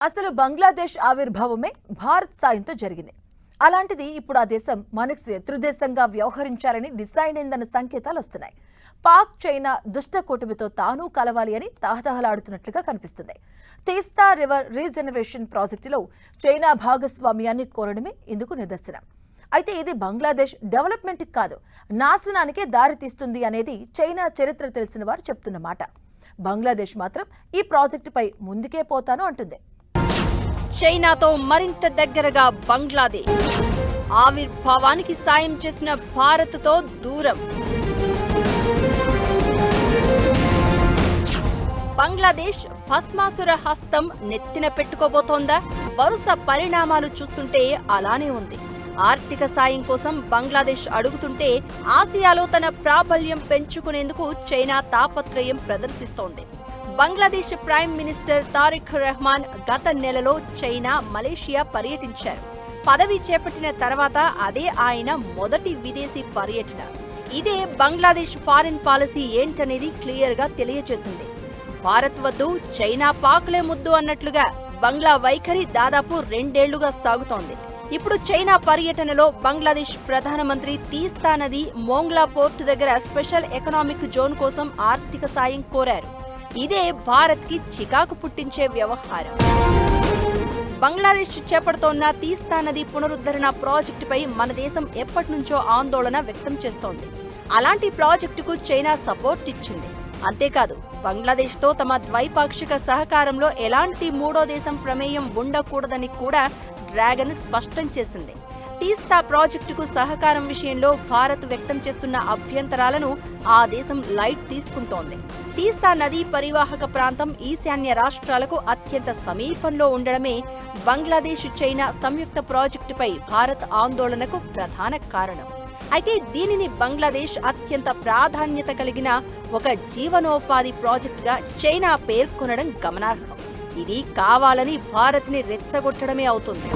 అసలు బంగ్లాదేశ్ ఆవిర్భావమే భారత్ సాయంతో జరిగింది. అలాంటిది ఇప్పుడు ఆ దేశం మనకు శత్రుదేశంగా వ్యవహరించాలని డిసైడ్ అయిందన్న సంకేతాలు వస్తున్నాయి. పాక్ చైనా దుష్ట కూటమితో తాను కలవాలి అని తహతహలాడుతున్నట్లుగా కనిపిస్తుంది. తీస్తా రివర్ రీజనరేషన్ ప్రాజెక్టులో చైనా భాగస్వామ్యాన్ని కోరడమే ఇందుకు నిదర్శనం. అయితే ఇది బంగ్లాదేశ్ డెవలప్మెంట్ కాదు, నాశనానికే దారితీస్తుంది అనేది చైనా చరిత్ర తెలిసిన వారు చెప్తున్న మాట. బంగ్లాదేశ్ మాత్రం ఈ ప్రాజెక్టుపై ముందుకే పోతాను అంటుంది. చైనాతో మరింత దగ్గరగా బంగ్లాదేశ్, ఆవిర్భావానికి సాయం చేసిన భారత్తో దూరం. బంగ్లాదేశ్ భస్మాసుర హస్తం నెత్తిన పెట్టుకోబోతోందా? వరుస పరిణామాలు చూస్తుంటే అలానే ఉంది. ఆర్థిక సాయం కోసం బంగ్లాదేశ్ అడుగుతుంటే ఆసియాలో తన ప్రాబల్యం పెంచుకునేందుకు చైనా తాపత్రయం ప్రదర్శిస్తోంది. బంగ్లాదేశ్ ప్రైమ్ మినిస్టర్ తారిక్ రెహమాన్ గత నెలలో చైనా, మలేషియా పర్యటించారు. పదవి చేపట్టిన తర్వాత అదే ఆయన మొదటి విదేశీ పర్యటన. ఇదే బంగ్లాదేశ్ ఫారిన్ పాలసీ ఏంటనేది క్లియర్ గా తెలియజేసింది. భారత్ వద్దు, చైనా పాకులే ముద్దు అన్నట్లుగా బంగ్లా వైఖరి దాదాపు 2 ఏళ్లుగా సాగుతోంది. ఇప్పుడు చైనా పర్యటనలో బంగ్లాదేశ్ ప్రధానమంత్రి తీస్తా నది మోంగ్లా పోర్టు దగ్గర స్పెషల్ ఎకనామిక్ జోన్ కోసం ఆర్థిక సాయం కోరారు. ఇదే భారత్ కి చికాకు పుట్టించే వ్యవహారం. బంగ్లాదేశ్ చేపడుతోన్న తీస్తా నది పునరుద్ధరణ ప్రాజెక్టుపై మన దేశం ఎప్పటినుంచో ఆందోళన వ్యక్తం చేస్తోంది. అలాంటి ప్రాజెక్టుకు చైనా సపోర్ట్ ఇచ్చింది. అంతేకాదు, బంగ్లాదేశ్తో తమ ద్వైపాక్షిక సహకారంలో ఎలాంటి మూడో దేశం ప్రమేయం ఉండకూడదని కూడా డ్రాగన్ స్పష్టం చేసింది. తీస్తా ప్రాజెక్టుకు సహకారం విషయంలో భారత్ వ్యక్తం చేస్తున్న అభ్యంతరాలను ఆ దేశం లైట్ తీసుకుంటోంది. తీస్తా నదీ పరివాహక ప్రాంతం ఈశాన్య రాష్ట్రాలకు అత్యంత సమీపంలో ఉండడమే బంగ్లాదేశ్ చైనా సంయుక్త ప్రాజెక్టుపై భారత్ ఆందోళనకు ప్రధాన కారణం. అయితే దీనిని బంగ్లాదేశ్ అత్యంత ప్రాధాన్యత కలిగిన ఒక జీవనోపాధి ప్రాజెక్టుగా చైనా పేర్కొనడం గమనార్హం. ఇది కావాలని భారత్ ని రెచ్చగొట్టడమే అవుతుంది.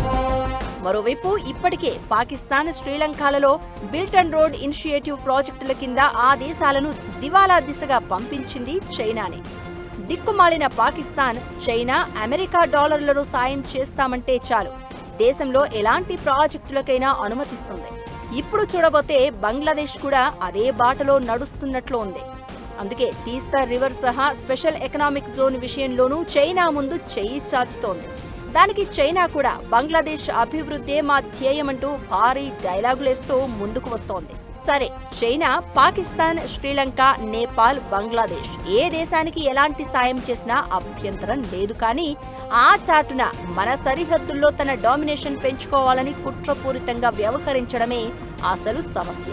మరోవైపు ఇప్పటికే పాకిస్తాన్, శ్రీలంకలలో బిల్ట్ అండ్ రోడ్ ఇనిషియేటివ్ ప్రాజెక్టుల కింద ఆ దేశాలను దివాలా దిశగా పంపించింది చైనానే. దిక్కుమాలిన పాకిస్తాన్, చైనా అమెరికా డాలర్లను సాయం చేస్తామంటే చాలు, దేశంలో ఎలాంటి ప్రాజెక్టులకైనా అనుమతిస్తుంది. ఇప్పుడు చూడబోతే బంగ్లాదేశ్ కూడా అదే బాటలో నడుస్తున్నట్లు ఉంది. అందుకే తీస్తా రివర్ సహా స్పెషల్ ఎకనామిక్ జోన్ విషయంలోనూ చైనా ముందు చెయ్యి చాచుతోంది. దానికి చైనా కూడా బంగ్లాదేశ్ అభివృద్ధే మా ధ్యేయమంటూ భారీ డైలాగులేస్తూ ముందుకు వస్తోంది. సరే, చైనా, పాకిస్తాన్, శ్రీలంక, నేపాల్, బంగ్లాదేశ్ ఏ దేశానికి ఎలాంటి సాయం చేసినా అభ్యంతరం లేదు. కానీ ఆ చాటున మన సరిహద్దుల్లో తన డామినేషన్ పెంచుకోవాలని కుట్రపూరితంగా వ్యవహరించడమే అసలు సమస్య.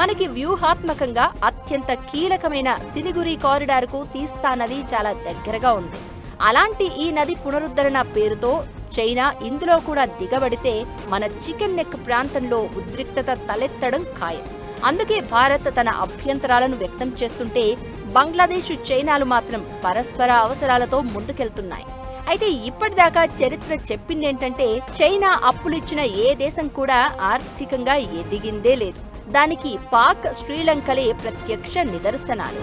మనకి వ్యూహాత్మకంగా అత్యంత కీలకమైన సిలిగురి కారిడార్కు తీస్తా నది చాలా దగ్గరగా ఉంది. అలాంటి ఈ నది పునరుద్ధరణ పేరుతో చైనా ఇందులో కూడా దిగబడితే మన చికెన్ నెక్ ప్రాంతంలో ఉద్రిక్తత తలెత్తడం ఖాయం. అందుకే భారత్ తన అభ్యంతరాలను వ్యక్తం చేస్తుంటే బంగ్లాదేశ్, చైనాలు మాత్రం పరస్పర అవసరాలతో ముందుకెళ్తున్నాయి. అయితే ఇప్పటిదాకా చరిత్ర చెప్పిందేంటంటే చైనా అప్పులిచ్చిన ఏ దేశం కూడా ఆర్థికంగా ఎదిగిందే లేదు. దానికి పాక్, శ్రీలంకలే ప్రత్యక్ష నిదర్శనాలు.